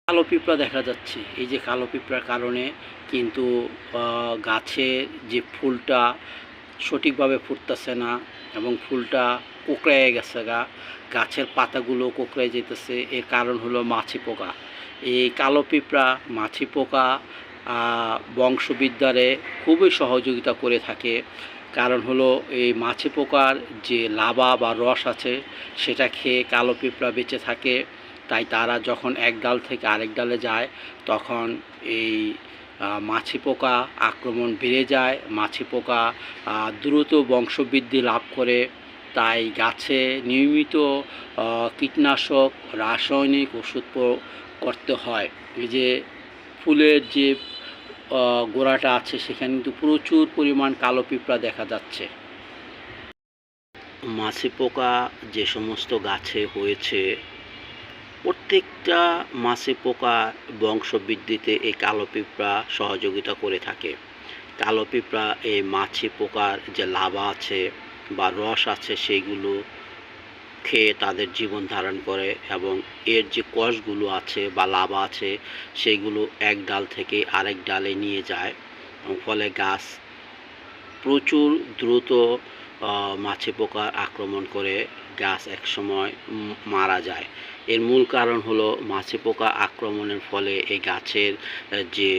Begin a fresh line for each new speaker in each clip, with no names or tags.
কালো পিঁপড়া দেখা যাচ্ছে। এই যে কালো পিঁপড়ার কারণে কিন্তু গাছের যে ফুলটা সঠিকভাবে ফুটতেছে না এবং ফুলটা কোঁকড়ায় গেছে গাছের পাতাগুলো কোঁকড়ায় যেতেছে। এর কারণ হলো মাছি পোকা। এই কালো পিঁপড়া মাছি পোকা বংশবিদ্যারে খুবই সহযোগিতা করে থাকে। কারণ হলো এই মাছি পোকার যে লাবা বা রস আছে সেটা খেয়ে কালো পিঁপড়া বেঁচে থাকে। তাই তারা যখন এক ডাল থেকে আরেক ডালে যায় তখন এই মাছি পোকা আক্রমণ বেড়ে যায়। মাছি পোকা দ্রুত বংশবৃদ্ধি লাভ করে। তাই গাছে নিয়মিত কীটনাশক রাসায়নিক ওষুধ করতে হয়। এই যে ফুলের যে গোড়াটা আছে সেখানে কিন্তু প্রচুর পরিমাণ কালো পিঁপড়া দেখা যাচ্ছে। মাছি পোকা যে সমস্ত গাছে হয়েছে প্রত্যেকটা মাছি পোকা বংশবৃদ্ধিতে এই কালো পিঁপড়া সহযোগিতা করে থাকে। কালো পিঁপড়া এই মাছি পোকার যে লাভা আছে বা রস আছে সেইগুলো খেয়ে তাদের জীবন ধারণ করে এবং এর যে কষগুলো আছে বা লাভা আছে সেইগুলো এক ডাল থেকে আরেক ডালে নিয়ে যায় এবং ফলে গাছ প্রচুর দ্রুত মাছি পোকা আক্রমণ করে গাছ একসময় মারা যায়। এর মূল কারণ হলো মাছি পোকা আক্রমণের ফলে এই গাছের যে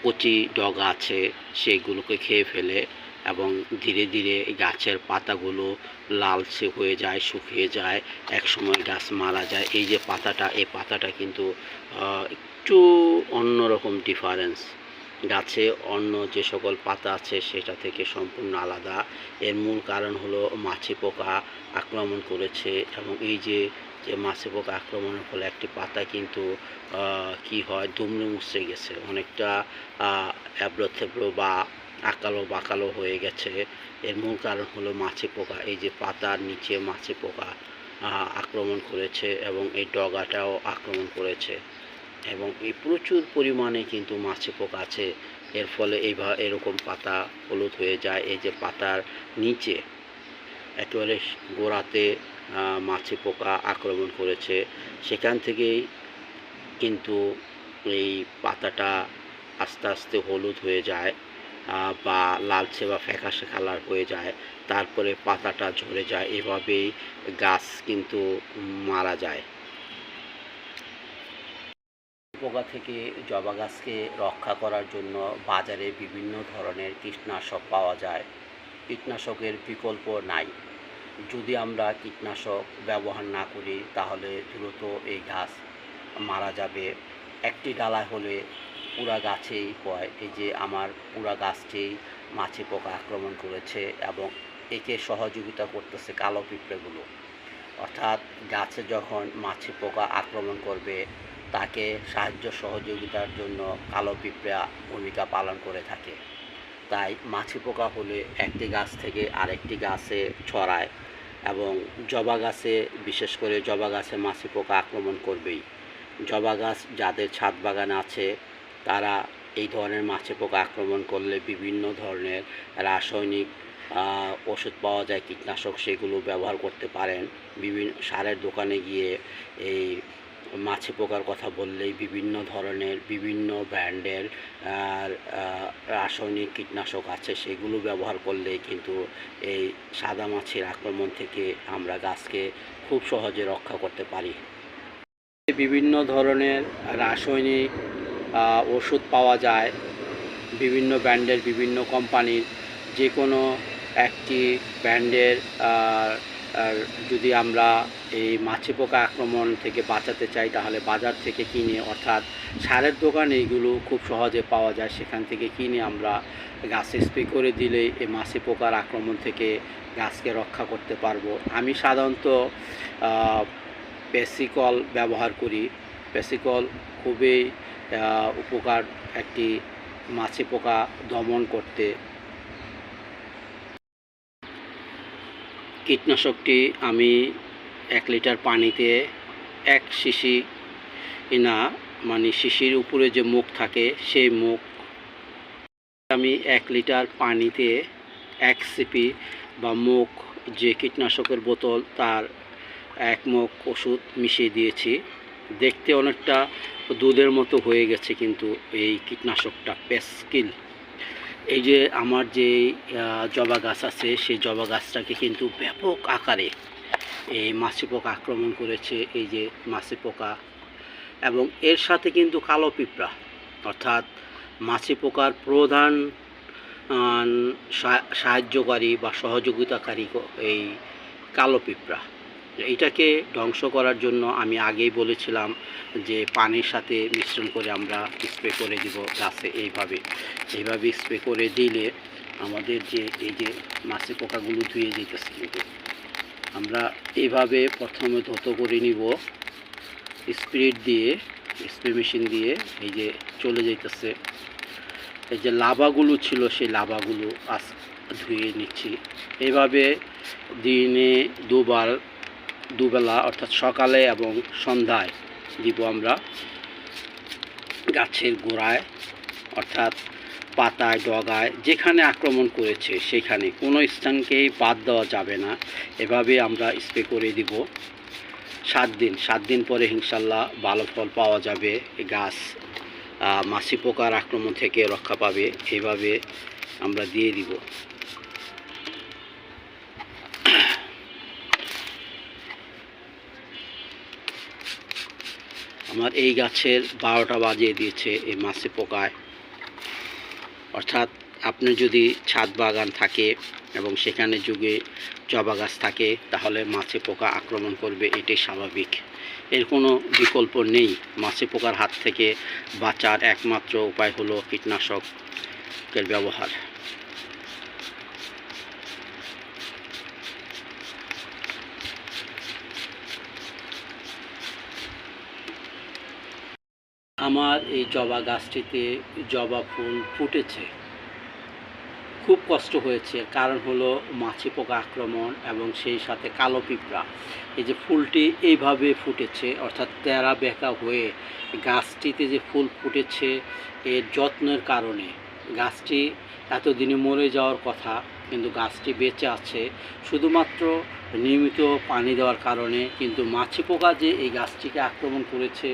কচি ডগা আছে সেগুলোকে খেয়ে ফেলে এবং ধীরে ধীরে গাছের পাতাগুলো লালচে হয়ে যায়, শুকিয়ে যায়, একসময় গাছ মারা যায়। এই যে পাতাটা, এই পাতাটা কিন্তু একটু অন্যরকম ডিফারেন্স। গাছে অন্য যে সকল পাতা আছে সেটা থেকে সম্পূর্ণ আলাদা। এর মূল কারণ হলো মাছি পোকা আক্রমণ করেছে এবং এই যে মাছি পোকা আক্রমণের ফলে একটি পাতা কিন্তু কি হয়, দুমড়ে মুচড়ে গেছে, অনেকটা এবড়ো থেবড়ো বা আকালো বাঁকালো হয়ে গেছে। এর মূল কারণ হলো মাছি পোকা। এই যে পাতার নিচে মাছি পোকা আক্রমণ করেছে এবং এই ডগাটাও আক্রমণ করেছে এবং এই প্রচুর পরিমাণে কিন্তু মাছি পোকা আছে। এর ফলে এরকম পাতা হলুদ হয়ে যায়। এই যে পাতার নিচে একেবারে গোড়াতে মাছি পোকা আক্রমণ করেছে, সেখান থেকেই কিন্তু এই পাতাটা আস্তে আস্তে হলুদ হয়ে যায় বা লালচে বা ফ্যাকাশে কালার হয়ে যায়, তারপরে পাতাটা ঝরে যায়। এভাবেই গাছ কিন্তু মারা যায়। পোকা থেকে জবা গাছকে রক্ষা করার জন্য বাজারে বিভিন্ন ধরনের কীটনাশক পাওয়া যায়। কীটনাশকের বিকল্প নাই। যদি আমরা কীটনাশক ব্যবহার না করি তাহলে দ্রুত এই গাছ মারা যাবে। একটি ডালা হলে পুরা গাছেই হয়। এই যে আমার পুরা গাছটিই মাছি পোকা আক্রমণ করেছে এবং একে সহযোগিতা করতেছে কালো পিঁপড়েগুলো। অর্থাৎ গাছে যখন মাছি পোকা আক্রমণ করবে তাকে সাহায্য সহযোগিতার জন্য কালো পিঁপড়া ভূমিকা পালন করে থাকে। তাই মাছি পোকা হলে একটি গাছ থেকে আরেকটি গাছে ছড়ায় এবং জবা গাছে, বিশেষ করে জবা গাছে মাছি পোকা আক্রমণ করবেই। জবা গাছ যাদের ছাদ বাগান আছে তারা এই ধরনের মাছি পোকা আক্রমণ করলে বিভিন্ন ধরনের রাসায়নিক ওষুধ পাওয়া যায়, কীটনাশক, সেগুলো ব্যবহার করতে পারেন। বিভিন্ন সারের দোকানে গিয়ে এই মাছি পোকার কথা বললেই বিভিন্ন ধরনের বিভিন্ন ব্র্যান্ডের রাসায়নিক কীটনাশক আছে, সেগুলো ব্যবহার করলেই কিন্তু এই সাদা মাছির আক্রমণ থেকে আমরা গাছকে খুব সহজে রক্ষা করতে পারি। বিভিন্ন ধরনের রাসায়নিক ওষুধ পাওয়া যায় বিভিন্ন ব্র্যান্ডের, বিভিন্ন কোম্পানির। যে কোনো একটি ব্র্যান্ডের যদি আমরা এই মাছি পোকা আক্রমণ থেকে বাঁচাতে চাই তাহলে বাজার থেকে কিনে, অর্থাৎ সারের দোকানে এইগুলো খুব সহজে পাওয়া যায়, সেখান থেকে কিনে আমরা গাছে স্প্রে করে দিলেই এই মাছি পোকার আক্রমণ থেকে গাছকে রক্ষা করতে পারবো। আমি সাধারণত পেসিকল ব্যবহার করি। পেসিকল খুবই উপকার একটি মাছি পোকা দমন করতে। কীটনাশকটি আমি 1 লিটার পানিতে 1 শিশি না, মানে শিশির উপরে যে মুখ থাকে সেই মুখ, আমি 1 লিটার পানিতে 1 সিপি বা মুখ, যে কীটনাশকের বোতল তার 1 মুখ ওষুধ মিশিয়ে দিয়েছি দেখতে অনেকটা দুধের মতো হয়ে গেছে, কিন্তু এই কীটনাশকটা পেস্কিল। এই যে আমার যে জবা গাছ আছে, সেই জবা গাছটাকে কিন্তু ব্যাপক আকারে এই মাছি পোকা আক্রমণ করেছে। এই যে মাছি পোকা, এবং এর সাথে কিন্তু কালো পিঁপড়া, অর্থাৎ মাছি পোকার প্রধান সাহায্যকারী বা সহযোগিতাকারী এই কালো পিঁপড়া। এটাকে ধ্বংস করার জন্য আমি আগেই বলেছিলাম যে পানির সাথে মিশ্রণ করে আমরা স্প্রে করে দিব গাছে। এইভাবে স্প্রে করে দিলে আমাদের যে এই যে মাছি পোকাগুলো ধুয়ে যেতেছে। কিন্তু আমরা এইভাবে প্রথমে ধৌত করে নিব স্প্রে মেশিন দিয়ে। এই যে চলে যাইতেছে, এই যে লাভাগুলো ছিল সেই লাভাগুলো আজ ধুয়ে নিচ্ছি। এইভাবে দিনে দুবেলা অর্থাৎ সকালে এবং সন্ধ্যায় দিব আমরা গাছের গোড়ায়, অর্থাৎ পাতায়, ডগায়, যেখানে আক্রমণ করেছে সেখানে কোনো স্থানকেই বাদ দেওয়া যাবে না। এভাবে আমরা স্প্রে করে দিব 7 দিন পরে ইনশাল্লাহ ভালো ফল পাওয়া যাবে। গাছ মাছি পোকার আক্রমণ থেকে রক্ষা পাবে। এভাবে আমরা দিয়ে দিব। আমার এই গাছের 12টা বাজিয়ে দিয়েছে এই মাছি পোকায়। অর্থাৎ আপনি যদি ছাদ বাগান থাকে এবং সেখানে যুগে জবা গাছ থাকে, তাহলে মাছি পোকা আক্রমণ করবে, এটাই স্বাভাবিক। এর কোনো বিকল্প নেই। মাছি পোকার হাত থেকে বাঁচার একমাত্র উপায় হলো কীটনাশকের ব্যবহার। আমার এই জবা গাছটিতে জবা ফুল ফুটেছে, খুব কষ্ট হয়েছে। কারণ হলো মাছি পোকা আক্রমণ এবং সেই সাথে কালো পিঁপড়া। এই যে ফুলটি এইভাবে ফুটেছে, অর্থাৎ তেরা বেঁকা হয়ে গাছটিতে যে ফুল ফুটেছে, এর যত্নের কারণে গাছটি এতদিনে মরে যাওয়ার কথা, কিন্তু গাছটি বেঁচে আছে শুধুমাত্র নিয়মিত পানি দেওয়ার কারণে। কিন্তু মাছি পোকা যে এই গাছটিকে আক্রমণ করেছে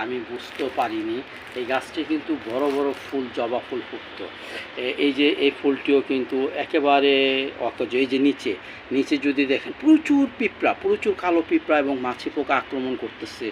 আমি বুঝতেও পারিনি। এই গাছটি কিন্তু বড় বড় ফুল, জবা ফুল ফুটতো। এই যে এই ফুলটিও কিন্তু একেবারে অকেজো। এই যে নিচে যদি দেখেন প্রচুর কালো পিঁপড়া এবং মাছি পোকা আক্রমণ করতেছে।